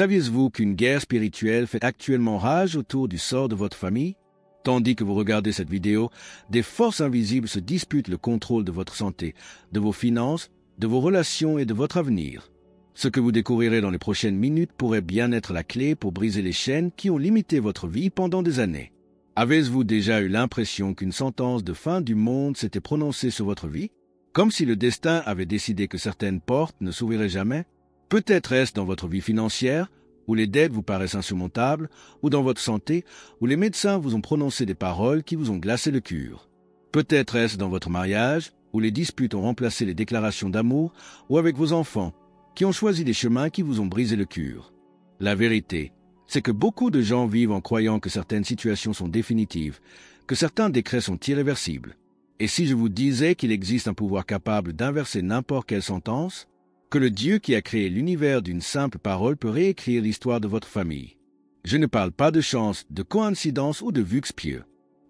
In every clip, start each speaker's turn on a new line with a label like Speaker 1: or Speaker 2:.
Speaker 1: Saviez-vous qu'une guerre spirituelle fait actuellement rage autour du sort de votre famille? Tandis que vous regardez cette vidéo, des forces invisibles se disputent le contrôle de votre santé, de vos finances, de vos relations et de votre avenir. Ce que vous découvrirez dans les prochaines minutes pourrait bien être la clé pour briser les chaînes qui ont limité votre vie pendant des années. Avez-vous déjà eu l'impression qu'une sentence de fin du monde s'était prononcée sur votre vie? Comme si le destin avait décidé que certaines portes ne s'ouvriraient jamais? Peut-être est-ce dans votre vie financière, où les dettes vous paraissent insurmontables, ou dans votre santé, où les médecins vous ont prononcé des paroles qui vous ont glacé le cœur. Peut-être est-ce dans votre mariage, où les disputes ont remplacé les déclarations d'amour, ou avec vos enfants, qui ont choisi des chemins qui vous ont brisé le cœur. La vérité, c'est que beaucoup de gens vivent en croyant que certaines situations sont définitives, que certains décrets sont irréversibles. Et si je vous disais qu'il existe un pouvoir capable d'inverser n'importe quelle sentence, que le Dieu qui a créé l'univers d'une simple parole peut réécrire l'histoire de votre famille. Je ne parle pas de chance, de coïncidence ou de vux pieux.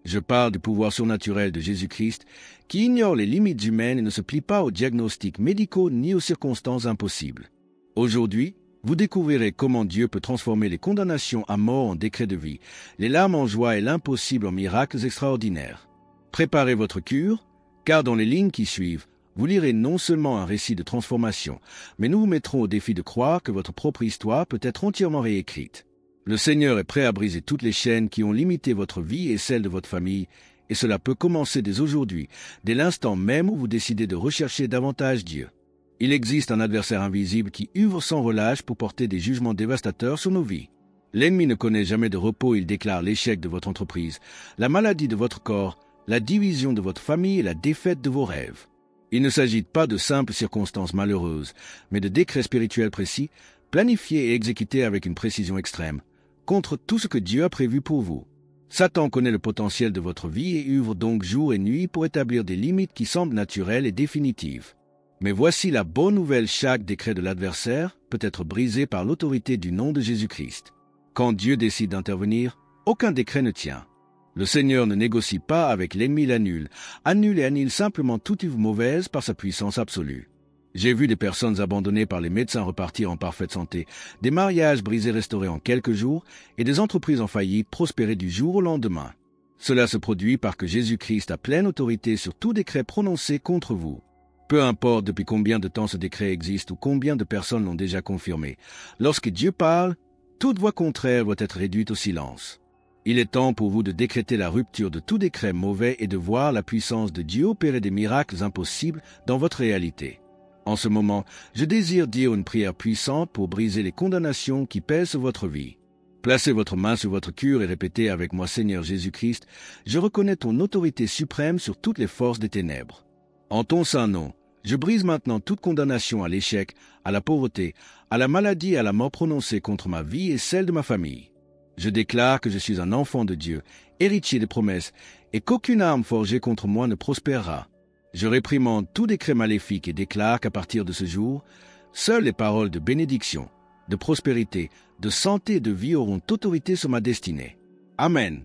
Speaker 1: Je parle du pouvoir surnaturel de Jésus-Christ qui ignore les limites humaines et ne se plie pas aux diagnostics médicaux ni aux circonstances impossibles. Aujourd'hui, vous découvrirez comment Dieu peut transformer les condamnations à mort en décrets de vie, les larmes en joie et l'impossible en miracles extraordinaires. Préparez votre cure, car dans les lignes qui suivent, vous lirez non seulement un récit de transformation, mais nous vous mettrons au défi de croire que votre propre histoire peut être entièrement réécrite. Le Seigneur est prêt à briser toutes les chaînes qui ont limité votre vie et celle de votre famille, et cela peut commencer dès aujourd'hui, dès l'instant même où vous décidez de rechercher davantage Dieu. Il existe un adversaire invisible qui œuvre sans relâche pour porter des jugements dévastateurs sur nos vies. L'ennemi ne connaît jamais de repos, il déclare l'échec de votre entreprise, la maladie de votre corps, la division de votre famille et la défaite de vos rêves. Il ne s'agit pas de simples circonstances malheureuses, mais de décrets spirituels précis, planifiés et exécutés avec une précision extrême, contre tout ce que Dieu a prévu pour vous. Satan connaît le potentiel de votre vie et œuvre donc jour et nuit pour établir des limites qui semblent naturelles et définitives. Mais voici la bonne nouvelle, chaque décret de l'adversaire peut être brisé par l'autorité du nom de Jésus-Christ. Quand Dieu décide d'intervenir, aucun décret ne tient. Le Seigneur ne négocie pas avec l'ennemi, l'annule et annule simplement toute œuvre mauvaise par sa puissance absolue. J'ai vu des personnes abandonnées par les médecins repartir en parfaite santé, des mariages brisés restaurés en quelques jours et des entreprises en faillite prospérer du jour au lendemain. Cela se produit parce que Jésus-Christ a pleine autorité sur tout décret prononcé contre vous. Peu importe depuis combien de temps ce décret existe ou combien de personnes l'ont déjà confirmé, lorsque Dieu parle, toute voix contraire doit être réduite au silence. Il est temps pour vous de décréter la rupture de tout décret mauvais et de voir la puissance de Dieu opérer des miracles impossibles dans votre réalité. En ce moment, je désire dire une prière puissante pour briser les condamnations qui pèsent sur votre vie. Placez votre main sur votre cœur et répétez avec moi: Seigneur Jésus-Christ, je reconnais ton autorité suprême sur toutes les forces des ténèbres. En ton saint nom, je brise maintenant toute condamnation à l'échec, à la pauvreté, à la maladie et à la mort prononcée contre ma vie et celle de ma famille. Je déclare que je suis un enfant de Dieu, héritier des promesses, et qu'aucune arme forgée contre moi ne prospérera. Je réprimande tout décret maléfique et déclare qu'à partir de ce jour, seules les paroles de bénédiction, de prospérité, de santé et de vie auront autorité sur ma destinée. Amen.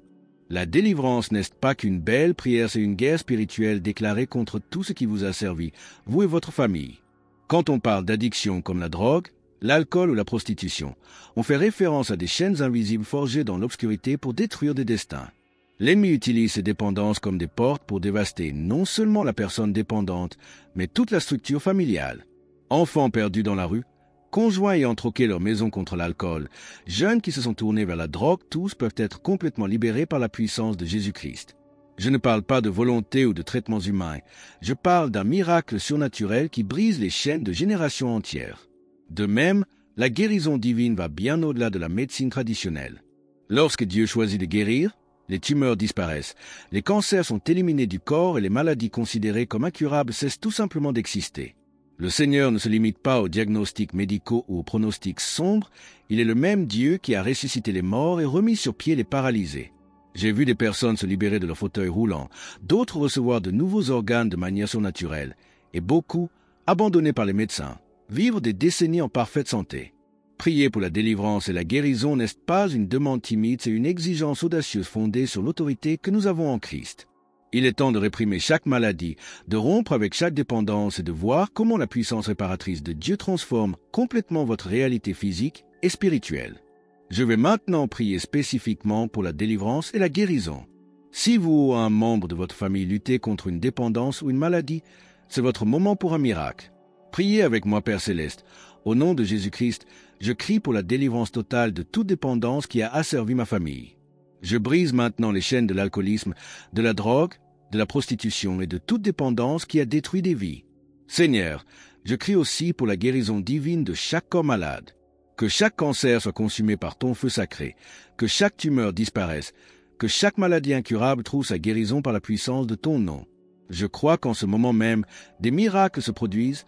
Speaker 1: La délivrance n'est pas qu'une belle prière, c'est une guerre spirituelle déclarée contre tout ce qui vous a servi, vous et votre famille. Quand on parle d'addiction comme la drogue, l'alcool ou la prostitution, on fait référence à des chaînes invisibles forgées dans l'obscurité pour détruire des destins. L'ennemi utilise ces dépendances comme des portes pour dévaster non seulement la personne dépendante, mais toute la structure familiale. Enfants perdus dans la rue, conjoints ayant troqué leur maison contre l'alcool, jeunes qui se sont tournés vers la drogue, tous peuvent être complètement libérés par la puissance de Jésus-Christ. Je ne parle pas de volonté ou de traitements humains, je parle d'un miracle surnaturel qui brise les chaînes de générations entières. De même, la guérison divine va bien au-delà de la médecine traditionnelle. Lorsque Dieu choisit de guérir, les tumeurs disparaissent, les cancers sont éliminés du corps et les maladies considérées comme incurables cessent tout simplement d'exister. Le Seigneur ne se limite pas aux diagnostics médicaux ou aux pronostics sombres, il est le même Dieu qui a ressuscité les morts et remis sur pied les paralysés. J'ai vu des personnes se libérer de leur fauteuil roulant, d'autres recevoir de nouveaux organes de manière surnaturelle, et beaucoup, abandonnés par les médecins, vivre des décennies en parfaite santé. Prier pour la délivrance et la guérison n'est pas une demande timide, c'est une exigence audacieuse fondée sur l'autorité que nous avons en Christ. Il est temps de réprimer chaque maladie, de rompre avec chaque dépendance et de voir comment la puissance réparatrice de Dieu transforme complètement votre réalité physique et spirituelle. Je vais maintenant prier spécifiquement pour la délivrance et la guérison. Si vous ou un membre de votre famille luttez contre une dépendance ou une maladie, c'est votre moment pour un miracle. Priez avec moi, Père Céleste. Au nom de Jésus-Christ, je crie pour la délivrance totale de toute dépendance qui a asservi ma famille. Je brise maintenant les chaînes de l'alcoolisme, de la drogue, de la prostitution et de toute dépendance qui a détruit des vies. Seigneur, je crie aussi pour la guérison divine de chaque corps malade. Que chaque cancer soit consumé par ton feu sacré, que chaque tumeur disparaisse, que chaque maladie incurable trouve sa guérison par la puissance de ton nom. Je crois qu'en ce moment même, des miracles se produisent,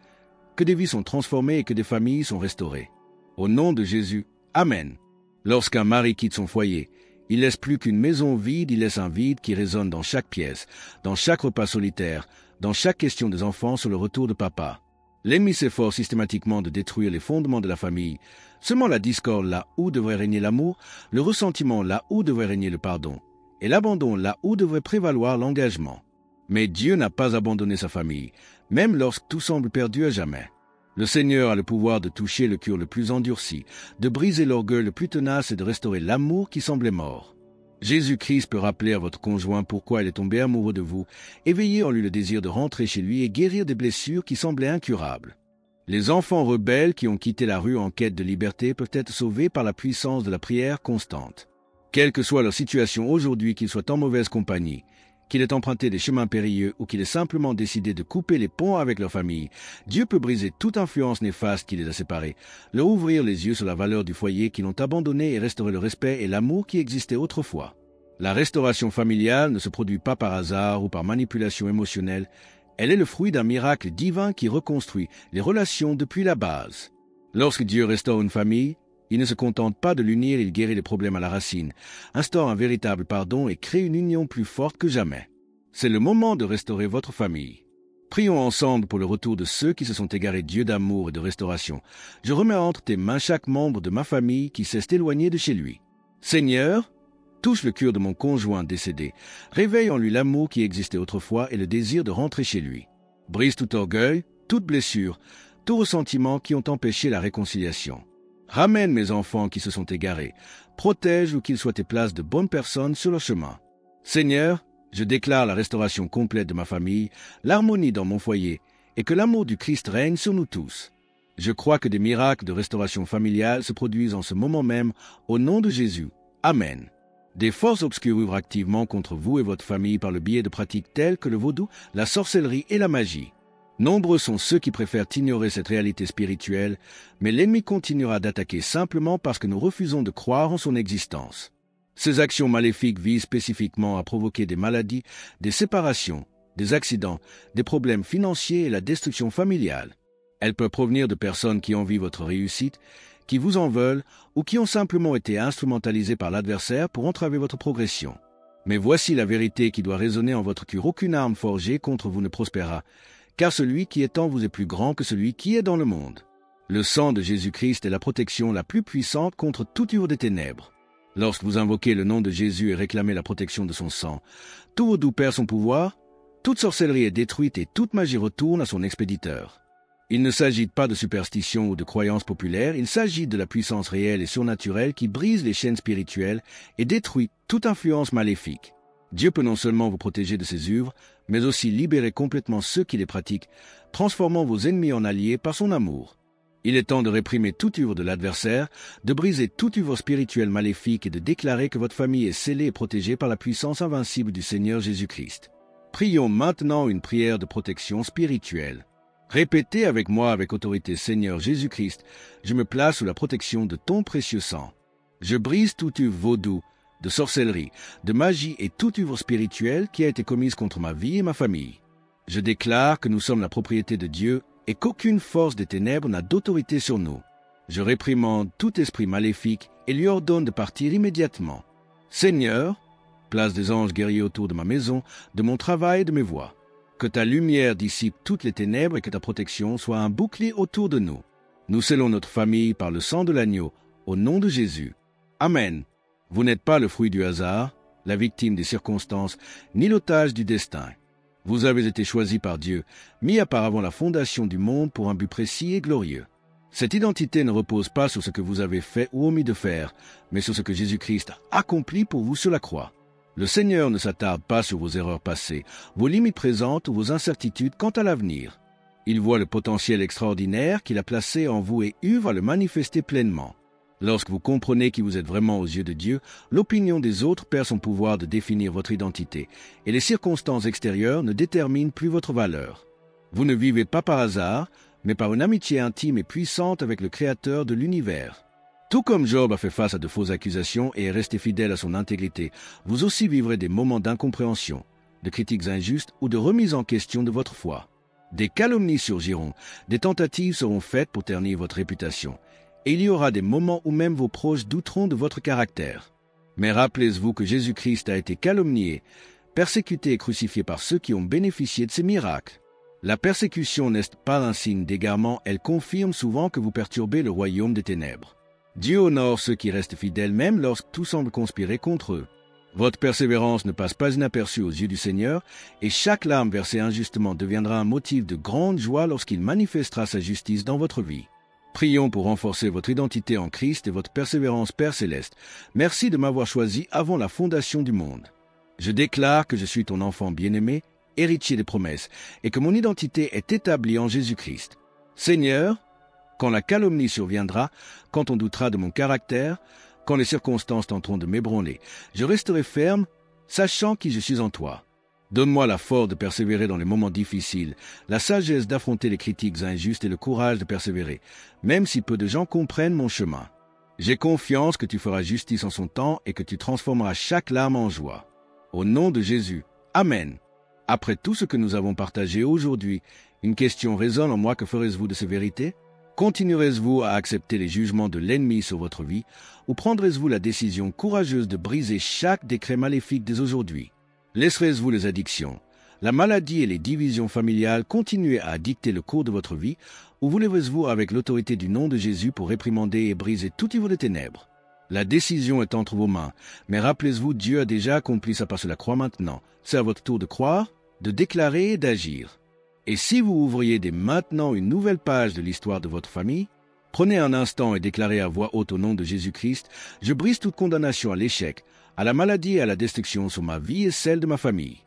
Speaker 1: que des vies sont transformées et que des familles sont restaurées. Au nom de Jésus, Amen. Lorsqu'un mari quitte son foyer, il laisse plus qu'une maison vide, il laisse un vide qui résonne dans chaque pièce, dans chaque repas solitaire, dans chaque question des enfants sur le retour de papa. L'ennemi s'efforce systématiquement de détruire les fondements de la famille. Seulement la discorde là où devrait régner l'amour, le ressentiment là où devrait régner le pardon, et l'abandon là où devrait prévaloir l'engagement. Mais Dieu n'a pas abandonné sa famille, même lorsque tout semble perdu à jamais. Le Seigneur a le pouvoir de toucher le cœur le plus endurci, de briser l'orgueil le plus tenace et de restaurer l'amour qui semblait mort. Jésus-Christ peut rappeler à votre conjoint pourquoi il est tombé amoureux de vous, éveiller en lui le désir de rentrer chez lui et guérir des blessures qui semblaient incurables. Les enfants rebelles qui ont quitté la rue en quête de liberté peuvent être sauvés par la puissance de la prière constante. Quelle que soit leur situation aujourd'hui, qu'ils soient en mauvaise compagnie, qu'il ait emprunté des chemins périlleux ou qu'il ait simplement décidé de couper les ponts avec leur famille, Dieu peut briser toute influence néfaste qui les a séparés, leur ouvrir les yeux sur la valeur du foyer qu'ils ont abandonné et restaurer le respect et l'amour qui existaient autrefois. La restauration familiale ne se produit pas par hasard ou par manipulation émotionnelle, elle est le fruit d'un miracle divin qui reconstruit les relations depuis la base. Lorsque Dieu restaure une famille, il ne se contente pas de l'unir, il guérit les problèmes à la racine, instaure un véritable pardon et crée une union plus forte que jamais. C'est le moment de restaurer votre famille. Prions ensemble pour le retour de ceux qui se sont égarés, Dieu d'amour et de restauration. Je remets entre tes mains chaque membre de ma famille qui s'est éloigné de chez lui. Seigneur, touche le cœur de mon conjoint décédé. Réveille en lui l'amour qui existait autrefois et le désir de rentrer chez lui. Brise tout orgueil, toute blessure, tout ressentiment qui ont empêché la réconciliation. Ramène mes enfants qui se sont égarés. Protège ou qu'ils soient et place de bonnes personnes sur leur chemin. Seigneur, je déclare la restauration complète de ma famille, l'harmonie dans mon foyer, et que l'amour du Christ règne sur nous tous. Je crois que des miracles de restauration familiale se produisent en ce moment même, au nom de Jésus. Amen. Des forces obscures ouvrent activement contre vous et votre famille par le biais de pratiques telles que le vaudou, la sorcellerie et la magie. Nombreux sont ceux qui préfèrent ignorer cette réalité spirituelle, mais l'ennemi continuera d'attaquer simplement parce que nous refusons de croire en son existence. Ces actions maléfiques visent spécifiquement à provoquer des maladies, des séparations, des accidents, des problèmes financiers et la destruction familiale. Elles peuvent provenir de personnes qui envient votre réussite, qui vous en veulent ou qui ont simplement été instrumentalisées par l'adversaire pour entraver votre progression. Mais voici la vérité qui doit résonner en votre cœur. Aucune arme forgée contre vous ne prospérera, car celui qui est en vous est plus grand que celui qui est dans le monde. Le sang de Jésus-Christ est la protection la plus puissante contre toute œuvre des ténèbres. Lorsque vous invoquez le nom de Jésus et réclamez la protection de son sang, tout vaudou perd son pouvoir, toute sorcellerie est détruite et toute magie retourne à son expéditeur. Il ne s'agit pas de superstition ou de croyances populaires, il s'agit de la puissance réelle et surnaturelle qui brise les chaînes spirituelles et détruit toute influence maléfique. Dieu peut non seulement vous protéger de ses œuvres, mais aussi libérer complètement ceux qui les pratiquent, transformant vos ennemis en alliés par son amour. Il est temps de réprimer toute œuvre de l'adversaire, de briser toute œuvre spirituelle maléfique et de déclarer que votre famille est scellée et protégée par la puissance invincible du Seigneur Jésus-Christ. Prions maintenant une prière de protection spirituelle. Répétez avec moi avec autorité: Seigneur Jésus-Christ, je me place sous la protection de ton précieux sang. Je brise toute œuvre vaudou, de sorcellerie, de magie et toute œuvre spirituelle qui a été commise contre ma vie et ma famille. Je déclare que nous sommes la propriété de Dieu et qu'aucune force des ténèbres n'a d'autorité sur nous. Je réprimande tout esprit maléfique et lui ordonne de partir immédiatement. Seigneur, place des anges guerriers autour de ma maison, de mon travail et de mes voies. Que ta lumière dissipe toutes les ténèbres et que ta protection soit un bouclier autour de nous. Nous scellons notre famille par le sang de l'agneau, au nom de Jésus. Amen. Vous n'êtes pas le fruit du hasard, la victime des circonstances, ni l'otage du destin. Vous avez été choisi par Dieu, mis à part avant la fondation du monde pour un but précis et glorieux. Cette identité ne repose pas sur ce que vous avez fait ou omis de faire, mais sur ce que Jésus-Christ a accompli pour vous sur la croix. Le Seigneur ne s'attarde pas sur vos erreurs passées, vos limites présentes ou vos incertitudes quant à l'avenir. Il voit le potentiel extraordinaire qu'il a placé en vous et va le manifester pleinement. Lorsque vous comprenez qui vous êtes vraiment aux yeux de Dieu, l'opinion des autres perd son pouvoir de définir votre identité, et les circonstances extérieures ne déterminent plus votre valeur. Vous ne vivez pas par hasard, mais par une amitié intime et puissante avec le Créateur de l'univers. Tout comme Job a fait face à de fausses accusations et est resté fidèle à son intégrité, vous aussi vivrez des moments d'incompréhension, de critiques injustes ou de remise en question de votre foi. Des calomnies surgiront, des tentatives seront faites pour ternir votre réputation, et il y aura des moments où même vos proches douteront de votre caractère. Mais rappelez-vous que Jésus-Christ a été calomnié, persécuté et crucifié par ceux qui ont bénéficié de ses miracles. La persécution n'est pas un signe d'égarement, elle confirme souvent que vous perturbez le royaume des ténèbres. Dieu honore ceux qui restent fidèles même lorsque tout semble conspirer contre eux. Votre persévérance ne passe pas inaperçue aux yeux du Seigneur, et chaque larme versée injustement deviendra un motif de grande joie lorsqu'il manifestera sa justice dans votre vie. Prions pour renforcer votre identité en Christ et votre persévérance, Père céleste. Merci de m'avoir choisi avant la fondation du monde. Je déclare que je suis ton enfant bien-aimé, héritier des promesses, et que mon identité est établie en Jésus-Christ. Seigneur, quand la calomnie surviendra, quand on doutera de mon caractère, quand les circonstances tenteront de m'ébranler, je resterai ferme, sachant qui je suis en toi. Donne-moi la force de persévérer dans les moments difficiles, la sagesse d'affronter les critiques injustes et le courage de persévérer, même si peu de gens comprennent mon chemin. J'ai confiance que tu feras justice en son temps et que tu transformeras chaque larme en joie. Au nom de Jésus. Amen. Après tout ce que nous avons partagé aujourd'hui, une question résonne en moi: que ferez-vous de ces vérités? Continuerez-vous à accepter les jugements de l'ennemi sur votre vie, ou prendrez-vous la décision courageuse de briser chaque décret maléfique dès aujourd'hui? Laisserez-vous les addictions, la maladie et les divisions familiales continuer à dicter le cours de votre vie, ou vous lèverez-vous avec l'autorité du nom de Jésus pour réprimander et briser tout niveau de ténèbres? La décision est entre vos mains, mais rappelez-vous, Dieu a déjà accompli sa part sur la croix maintenant. C'est à votre tour de croire, de déclarer et d'agir. Et si vous ouvriez dès maintenant une nouvelle page de l'histoire de votre famille, prenez un instant et déclarez à voix haute au nom de Jésus-Christ: je brise toute condamnation à l'échec, à la maladie et à la destruction sur ma vie et celle de ma famille.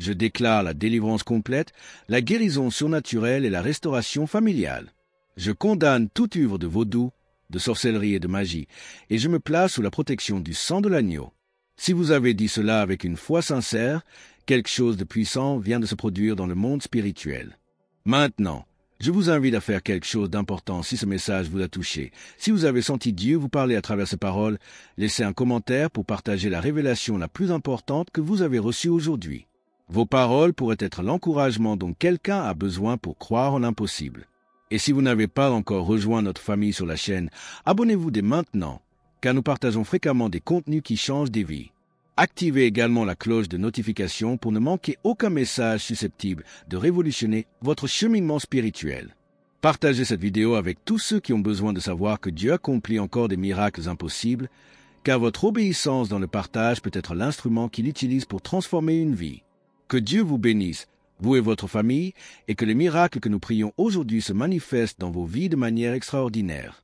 Speaker 1: Je déclare la délivrance complète, la guérison surnaturelle et la restauration familiale. Je condamne toute œuvre de vaudou, de sorcellerie et de magie, et je me place sous la protection du sang de l'agneau. Si vous avez dit cela avec une foi sincère, quelque chose de puissant vient de se produire dans le monde spirituel. Maintenant, je vous invite à faire quelque chose d'important si ce message vous a touché. Si vous avez senti Dieu vous parler à travers ces paroles, laissez un commentaire pour partager la révélation la plus importante que vous avez reçue aujourd'hui. Vos paroles pourraient être l'encouragement dont quelqu'un a besoin pour croire en l'impossible. Et si vous n'avez pas encore rejoint notre famille sur la chaîne, abonnez-vous dès maintenant, car nous partageons fréquemment des contenus qui changent des vies. Activez également la cloche de notification pour ne manquer aucun message susceptible de révolutionner votre cheminement spirituel. Partagez cette vidéo avec tous ceux qui ont besoin de savoir que Dieu accomplit encore des miracles impossibles, car votre obéissance dans le partage peut être l'instrument qu'il utilise pour transformer une vie. Que Dieu vous bénisse, vous et votre famille, et que les miracles que nous prions aujourd'hui se manifestent dans vos vies de manière extraordinaire.